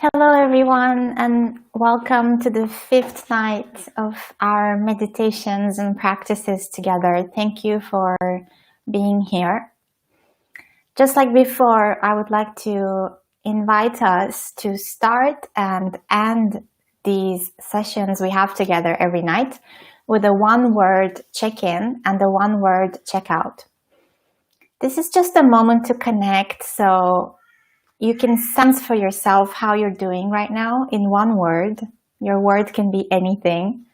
Hello, everyone, and welcome to the fifth night of our meditations and practices together. Thank you for being here. Just like before, I would like to invite us to start and end these sessions we have together every night with a one-word check-in and a one-word check-out. This is just a moment to connect, so you can sense for yourself how you're doing right now in one word. Your word can be anything.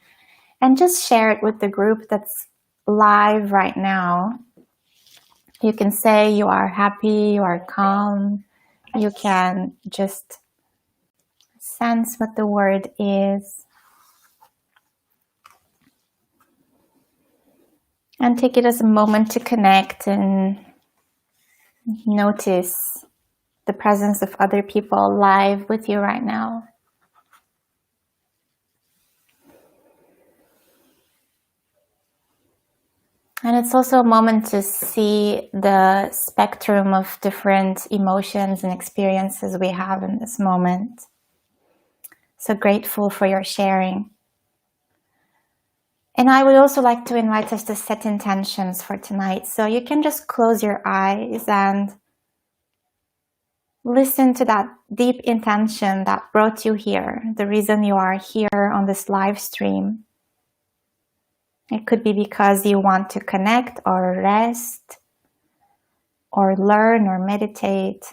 And just share it with the group that's live right now. You can say you are happy, you are calm. You can just sense what the word is. And take it as a moment to connect and notice the presence of other people live with you right now. And it's also a moment to see the spectrum of different emotions and experiences we have in this moment. So grateful for your sharing. And I would also like to invite us to set intentions for tonight. So you can just close your eyes and listen to that deep intention that brought you here, the reason you are here on this live stream. It could be because you want to connect or rest or learn or meditate.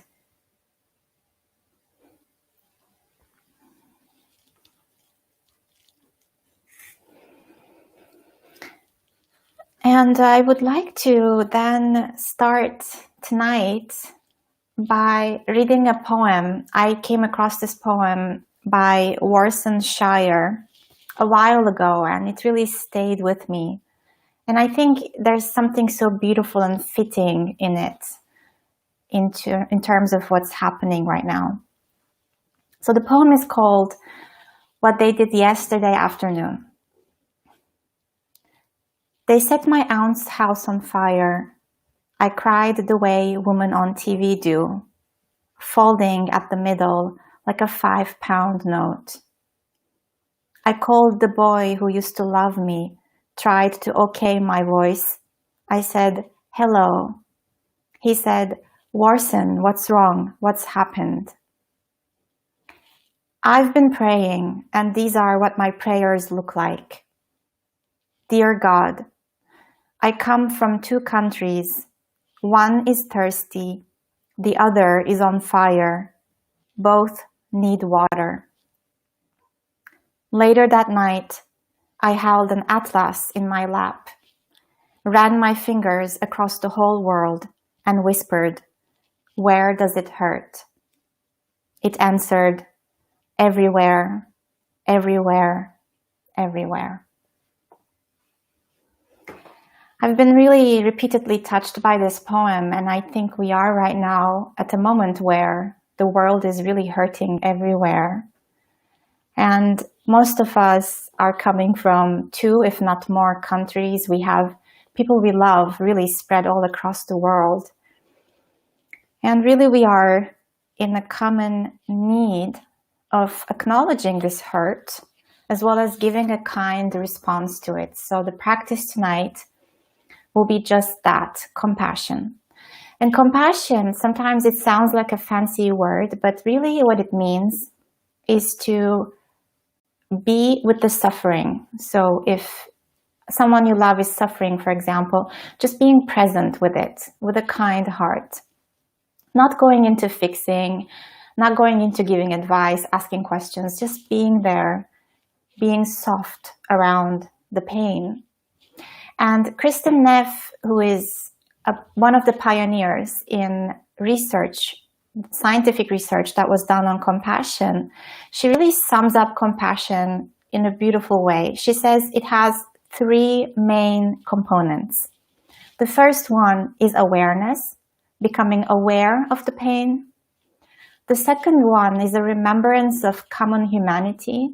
And I would like to then start tonight by reading a poem. I came across this poem by Warsan Shire a while ago, and it really stayed with me. And I think there's something so beautiful and fitting in it in terms of what's happening right now. So the poem is called What They Did Yesterday Afternoon. They set my aunt's house on fire. I cried the way women on TV do, folding at the middle like a 5-pound note. I called the boy who used to love me, tried to okay my voice. I said, hello. He said, Warsan, what's wrong? What's happened? I've been praying, and these are what my prayers look like. Dear God, I come from 2 countries. One is thirsty, the other is on fire. Both need water. Later that night, I held an atlas in my lap, ran my fingers across the whole world, and whispered, where does it hurt? It answered, everywhere, everywhere, everywhere. I've been really repeatedly touched by this poem, and I think we are right now at a moment where the world is really hurting everywhere. And most of us are coming from 2, if not more, countries. We have people we love really spread all across the world. And really we are in a common need of acknowledging this hurt, as well as giving a kind response to it. So the practice tonight will be just that, compassion. And compassion, sometimes it sounds like a fancy word, but really what it means is to be with the suffering. So if someone you love is suffering, for example, just being present with it, with a kind heart. Not going into fixing, not going into giving advice, asking questions, just being there, being soft around the pain. And Kristen Neff, who is one of the pioneers in research, scientific research that was done on compassion, she really sums up compassion in a beautiful way. She says it has 3 main components. The first one is awareness, becoming aware of the pain. The second one is a remembrance of common humanity,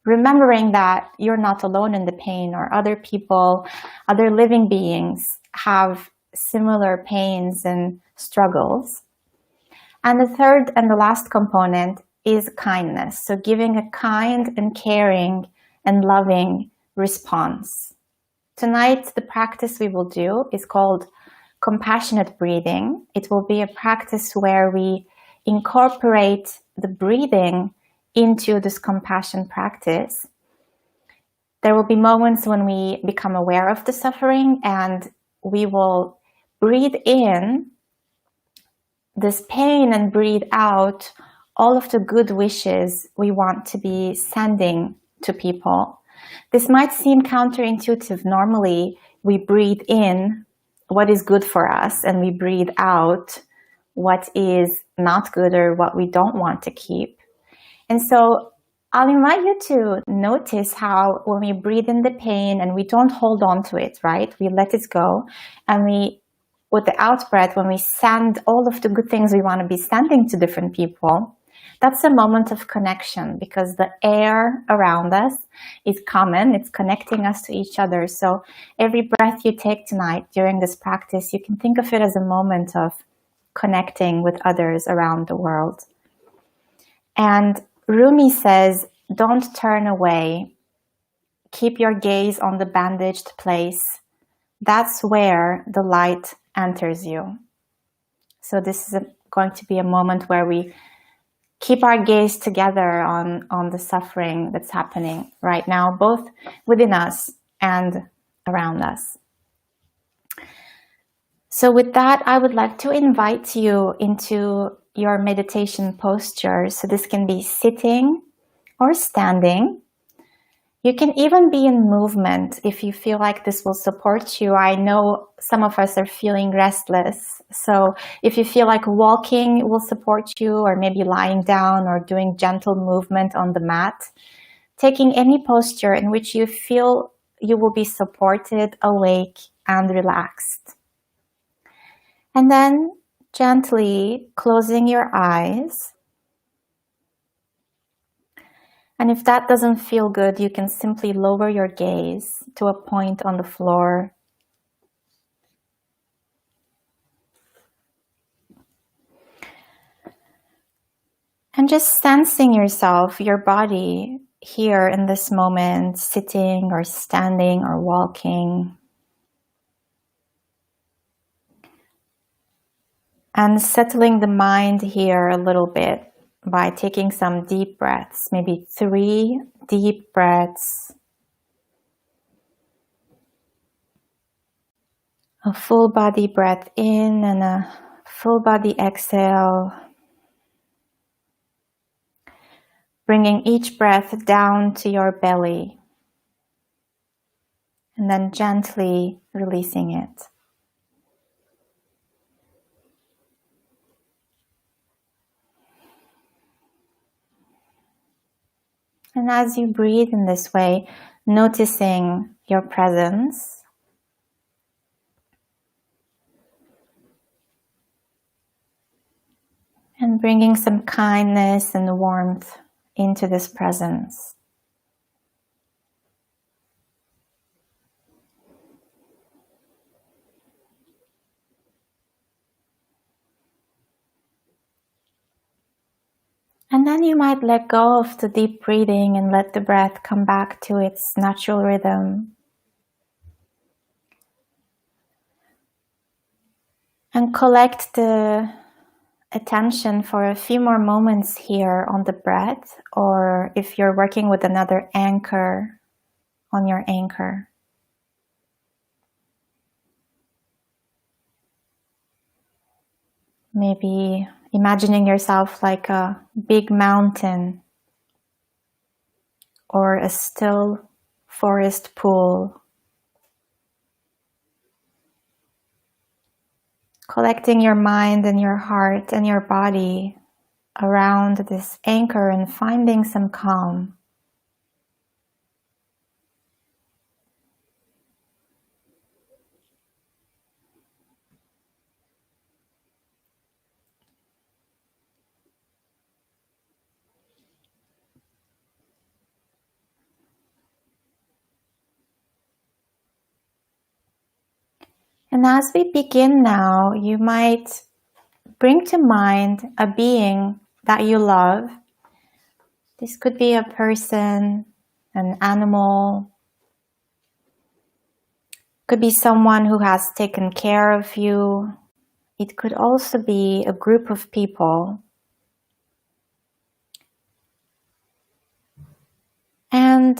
remembering that you're not alone in the pain, or other people, other living beings have similar pains and struggles. And the third and the last component is kindness. So giving a kind and caring and loving response. Tonight, the practice we will do is called compassionate breathing. It will be a practice where we incorporate the breathing into this compassion practice. There will be moments when we become aware of the suffering and we will breathe in this pain and breathe out all of the good wishes we want to be sending to people. This might seem counterintuitive. Normally, we breathe in what is good for us and we breathe out what is not good or what we don't want to keep. And so I'll invite you to notice how when we breathe in the pain and we don't hold on to it, right? We let it go. And we, with the out breath, when we send all of the good things we want to be sending to different people, that's a moment of connection because the air around us is common. It's connecting us to each other. So every breath you take tonight during this practice, you can think of it as a moment of connecting with others around the world. And Rumi says, don't turn away. Keep your gaze on the bandaged place. That's where the light enters you. So this is going to be a moment where we keep our gaze together on the suffering that's happening right now, both within us and around us. So with that, I would like to invite you into your meditation posture. So this can be sitting or standing. You can even be in movement if you feel like this will support you. I know some of us are feeling restless. So if you feel like walking will support you, or maybe lying down or doing gentle movement on the mat, taking any posture in which you feel you will be supported, awake, and relaxed. And then gently closing your eyes. And if that doesn't feel good, you can simply lower your gaze to a point on the floor. And just sensing yourself, your body here in this moment, sitting or standing or walking. And settling the mind here a little bit by taking some deep breaths, maybe 3 deep breaths. A full body breath in and a full body exhale. Bringing each breath down to your belly. And then gently releasing it. And as you breathe in this way, noticing your presence. And bringing some kindness and warmth into this presence. And then you might let go of the deep breathing and let the breath come back to its natural rhythm. And collect the attention for a few more moments here on the breath, or if you're working with another anchor, on your anchor. Maybe imagining yourself like a big mountain or a still forest pool. Collecting your mind and your heart and your body around this anchor and finding some calm. And as we begin now, you might bring to mind a being that you love This could be a person, an animal, could be someone who has taken care of you. It could also be a group of people. And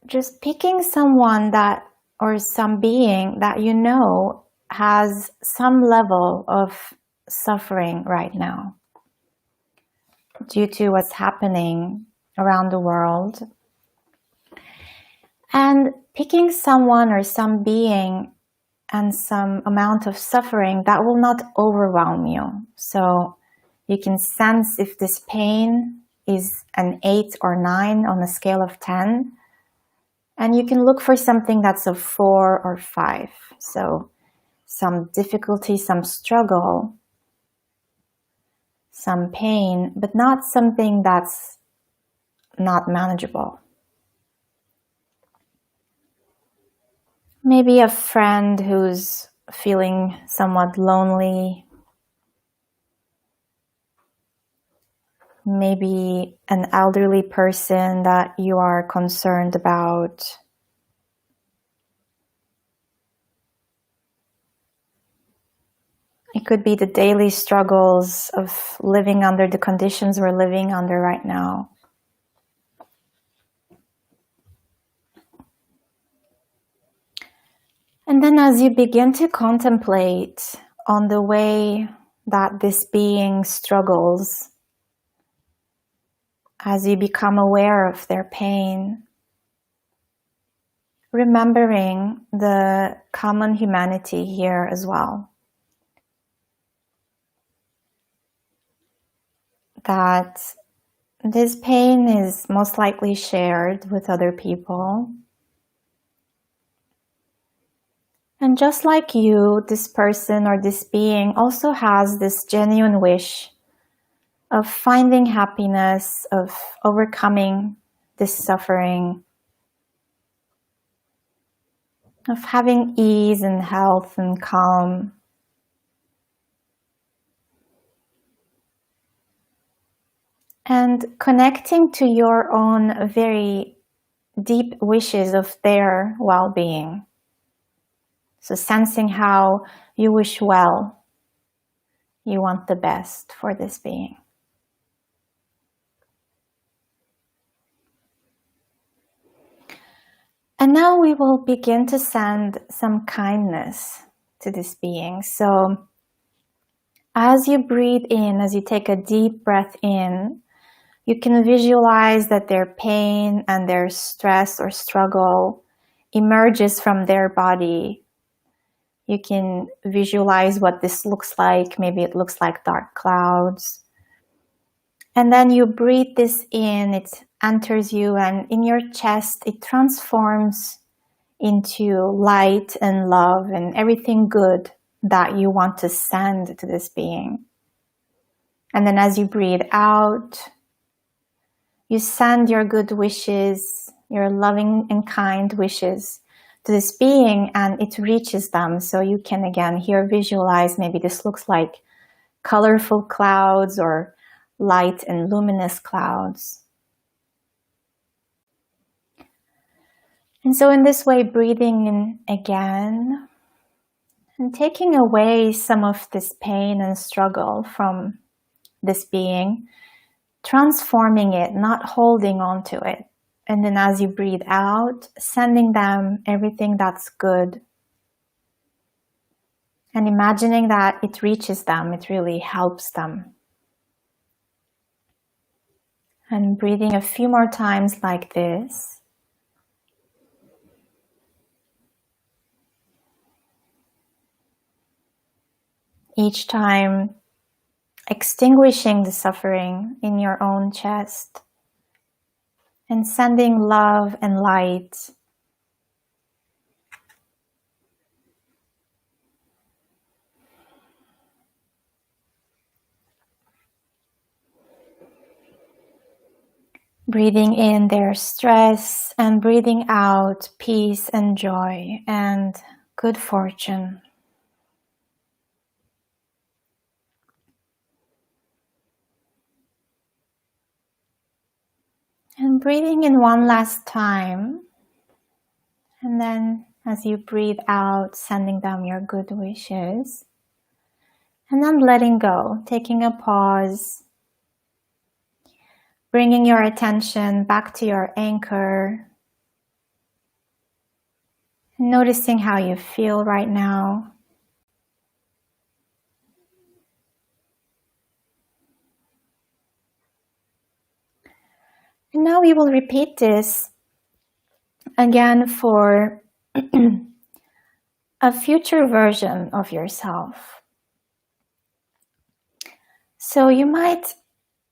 just picking someone that, or some being that you know has some level of suffering right now due to what's happening around the world. And picking someone or some being and some amount of suffering that will not overwhelm you. So you can sense if this pain is an 8 or 9 on a scale of 10. And you can look for something that's a 4 or 5. So some difficulty, some struggle, some pain, but not something that's not manageable. Maybe a friend who's feeling somewhat lonely. Maybe an elderly person that you are concerned about. It could be the daily struggles of living under the conditions we're living under right now. And then as you begin to contemplate on the way that this being struggles, as you become aware of their pain, remembering the common humanity here as well. That this pain is most likely shared with other people. And just like you, this person or this being also has this genuine wish of finding happiness, of overcoming this suffering, of having ease and health and calm. And connecting to your own very deep wishes of their well-being. So sensing how you wish well, you want the best for this being. And now we will begin to send some kindness to this being. So as you breathe in, as you take a deep breath in, you can visualize that their pain and their stress or struggle emerges from their body. You can visualize what this looks like. Maybe it looks like dark clouds. And then you breathe this in, it enters you, and in your chest, it transforms into light and love and everything good that you want to send to this being. And then as you breathe out, you send your good wishes, your loving and kind wishes to this being, and it reaches them. So you can again here visualize, maybe this looks like colorful clouds or light and luminous clouds. And so in this way, breathing in again and taking away some of this pain and struggle from this being, transforming it, not holding on to it. And then as you breathe out, sending them everything that's good. And imagining that it reaches them, it really helps them. And breathing a few more times like this. Each time extinguishing the suffering in your own chest. And sending love and light. Breathing in their stress and breathing out peace and joy and good fortune. Breathing in one last time, and then as you breathe out, sending them your good wishes, and then letting go, taking a pause, bringing your attention back to your anchor, noticing how you feel right now. And now we will repeat this again for a future version of yourself. So you might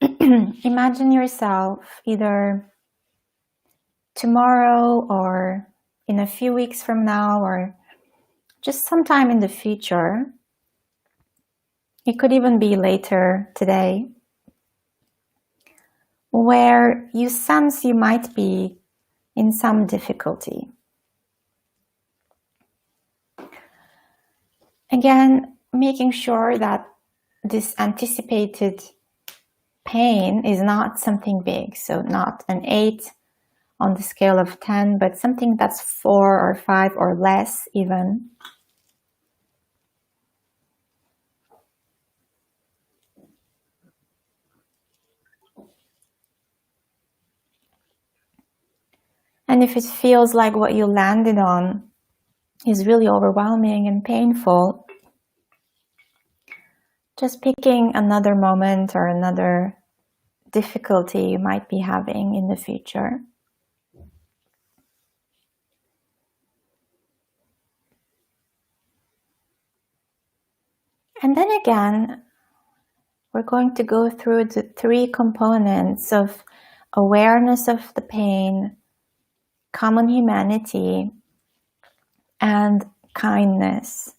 imagine yourself either tomorrow or in a few weeks from now or just sometime in the future. It could even be later today, where you sense you might be in some difficulty. Again, making sure that this anticipated pain is not something big, so not an 8 on the scale of 10, but something that's 4 or 5 or less even. And if it feels like what you landed on is really overwhelming and painful, just picking another moment or another difficulty you might be having in the future. And then again, we're going to go through the 3 components of awareness of the pain, common humanity, and kindness.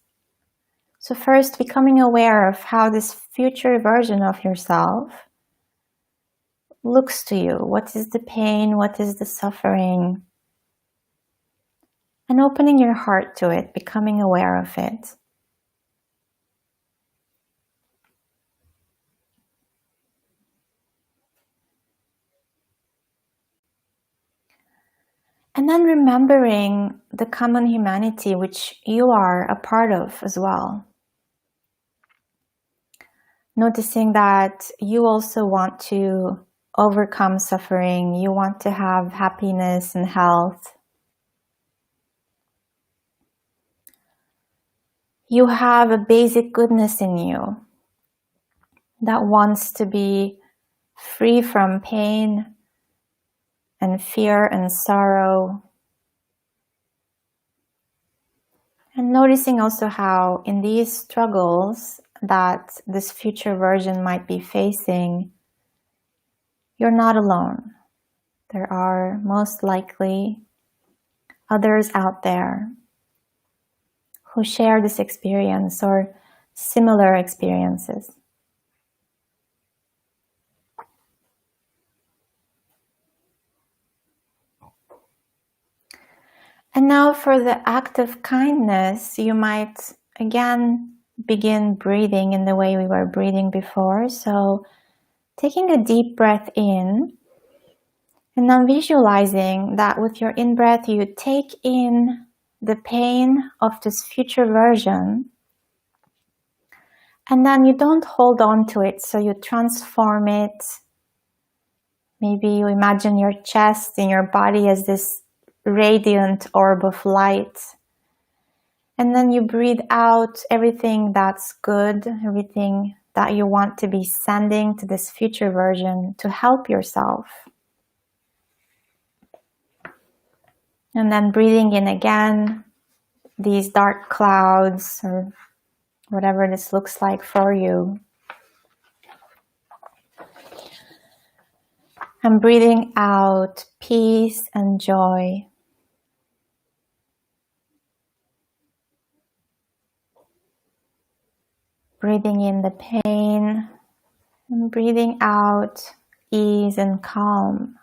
So first, becoming aware of how this future version of yourself looks to you. What is the pain? What is the suffering? And opening your heart to it, becoming aware of it. And then remembering the common humanity which you are a part of as well. Noticing that you also want to overcome suffering, you want to have happiness and health. You have a basic goodness in you that wants to be free from pain and fear and sorrow. And noticing also how in these struggles that this future version might be facing, you're not alone. There are most likely others out there who share this experience or similar experiences. And now for the act of kindness, you might again begin breathing in the way we were breathing before. So taking a deep breath in, and then visualizing that with your in-breath you take in the pain of this future version, and then you don't hold on to it, so you transform it. Maybe you imagine your chest and your body as this radiant orb of light. And then you breathe out everything that's good, everything that you want to be sending to this future version to help yourself. And then breathing in again, these dark clouds or whatever this looks like for you. And breathing out peace and joy. Breathing in the pain and breathing out ease and calm.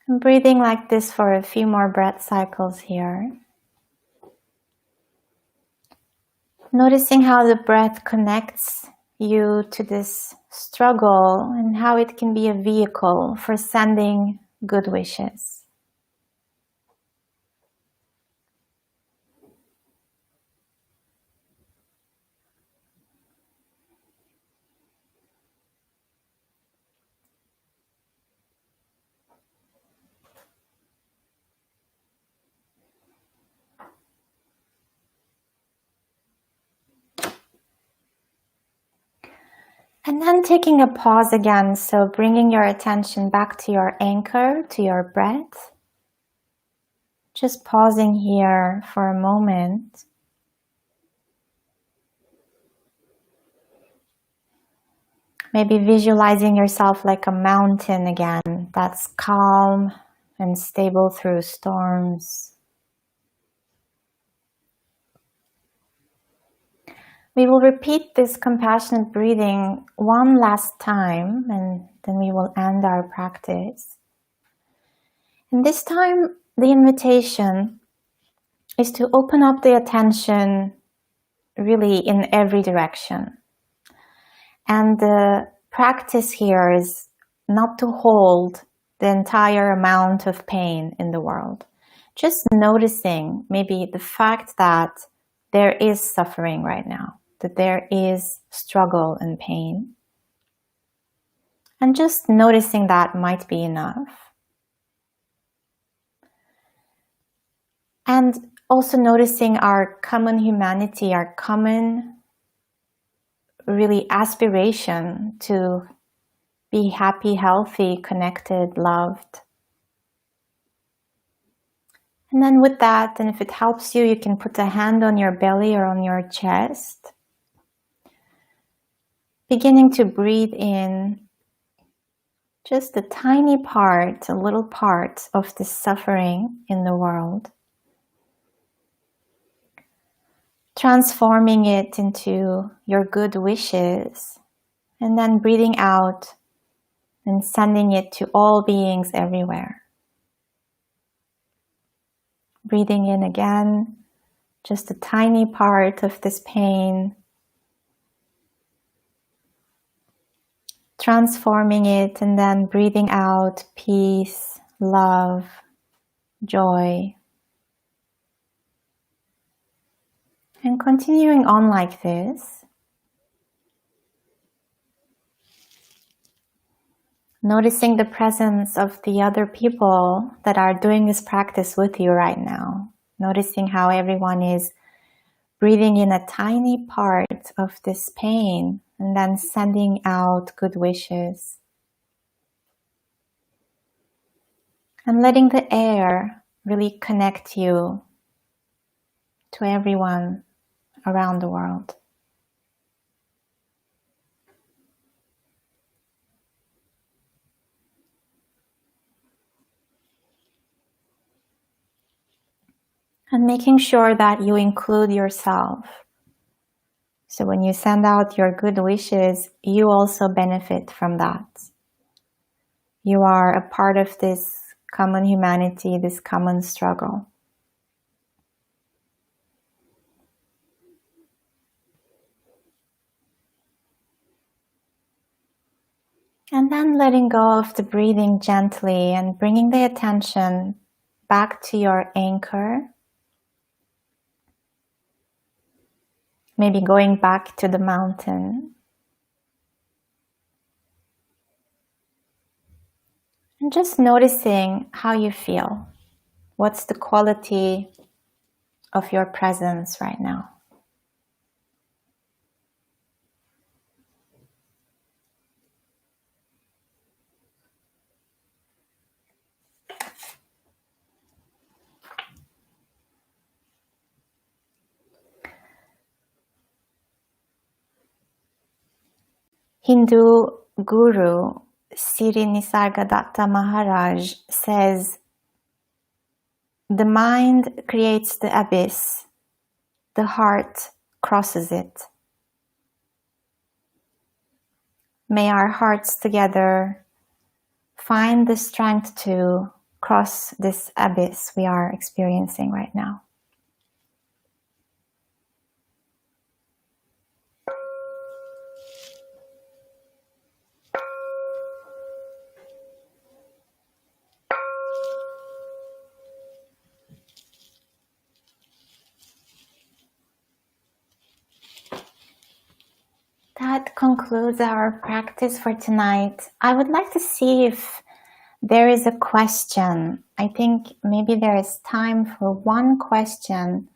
And breathing like this for a few more breath cycles here. Noticing how the breath connects you to this struggle and how it can be a vehicle for sending good wishes. And then taking a pause again, so bringing your attention back to your anchor, to your breath. Just pausing here for a moment. Maybe visualizing yourself like a mountain again, that's calm and stable through storms. We will repeat this compassionate breathing one last time, and then we will end our practice. And this time, the invitation is to open up the attention really in every direction. And the practice here is not to hold the entire amount of pain in the world. Just noticing maybe the fact that there is suffering right now, that there is struggle and pain. And just noticing that might be enough. And also noticing our common humanity, our common really aspiration to be happy, healthy, connected, loved. And then with that, and if it helps you, you can put a hand on your belly or on your chest. Beginning to breathe in just a tiny part, a little part of the suffering in the world. Transforming it into your good wishes, and then breathing out and sending it to all beings everywhere. Breathing in again, just a tiny part of this pain. Transforming it and then breathing out peace, love, joy. And continuing on like this. Noticing the presence of the other people that are doing this practice with you right now. Noticing how everyone is breathing in a tiny part of this pain and then sending out good wishes. And letting the air really connect you to everyone around the world. And making sure that you include yourself. So when you send out your good wishes, you also benefit from that. You are a part of this common humanity, this common struggle. And then letting go of the breathing gently and bringing the attention back to your anchor. Maybe going back to the mountain. And just noticing how you feel. What's the quality of your presence right now? Hindu guru Sri Nisargadatta Maharaj says, "The mind creates the abyss, the heart crosses it." May our hearts together find the strength to cross this abyss we are experiencing right now. That concludes our practice for tonight. I would like to see if there is a question. I think maybe there is time for one question.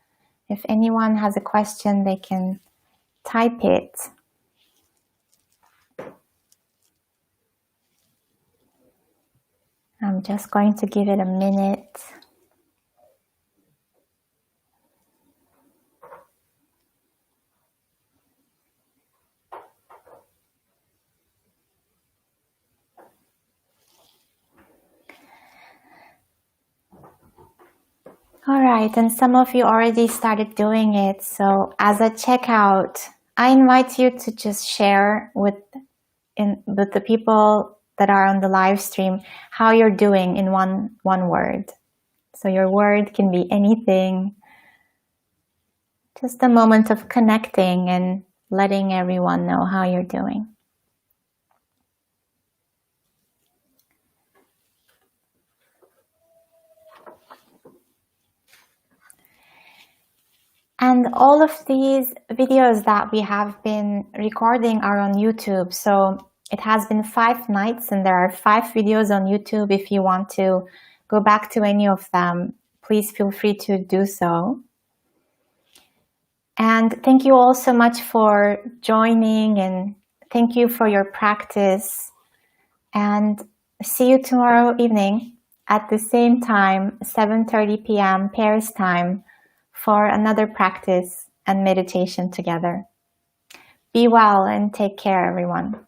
If anyone has a question, they can type it. I'm just going to give it a minute. All right, and some of you already started doing it. So as a checkout, I invite you to just share with the people that are on the live stream how you're doing in one word. So your word can be anything. Just a moment of connecting and letting everyone know how you're doing. And all of these videos that we have been recording are on YouTube. So it has been 5 nights and there are 5 videos on YouTube. If you want to go back to any of them, please feel free to do so. And thank you all so much for joining, and thank you for your practice. And see you tomorrow evening at the same time, 7:30 p.m. Paris time, for another practice and meditation together. Be well and take care, everyone.